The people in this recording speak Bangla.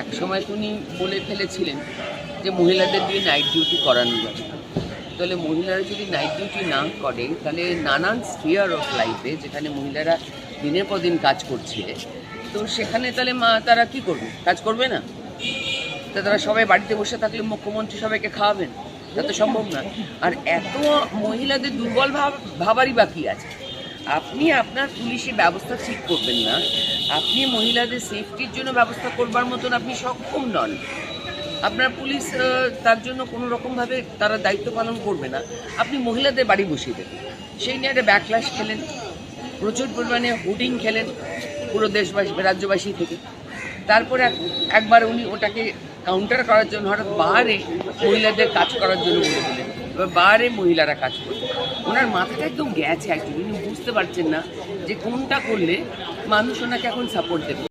এক সময় উনি বলে ফেলেছিলেন যে মহিলাদের দিয়ে নাইট ডিউটি করানো যাবে। তাহলে মহিলারা যদি নাইট ডিউটি না করে তাহলে নানান স্ফিয়ার অফ লাইফে যেখানে মহিলারা দিনের পর দিন কাজ করছে, তো সেখানে তাহলে তারা কি করবে? কাজ করবে না? তা তারা সবাই বাড়িতে বসে থাকলে মুখ্যমন্ত্রী সবাইকে খাওয়াবেন? তা তো সম্ভব না। আর এত মহিলাদের দুর্বল ভাবারই বাকি আছে। আপনি আপনার পুলিশি ব্যবস্থা ঠিক করবেন না, আপনি মহিলাদের সেফটির জন্য ব্যবস্থা করবার মতন আপনি সক্ষম নন, আপনার পুলিশ তার জন্য কোনো রকমভাবে তারা দায়িত্ব পালন করবে না, আপনি মহিলাদের বাড়ি বসিয়ে দেবেন। সেই নিয়ে একটা ব্যাকল্যাশ খেলেন, প্রচুর পরিমাণে হুডিং খেলেন পুরো দেশবাসী রাজ্যবাসী থেকে। তারপরে একবার উনি ওটাকে কাউন্টার করার জন্য হঠাৎ বাহারে মহিলাদের কাজ করার জন্য বলে দিলেন, এবার বাহারে মহিলারা কাজ করবে। ওনার মাথাটা একদম গেছে অ্যাকচুয়ালি, উনি বুঝতে পারছেন না যে কোনটা করলে মানুষ ওনাকে এখন সাপোর্ট দেবে।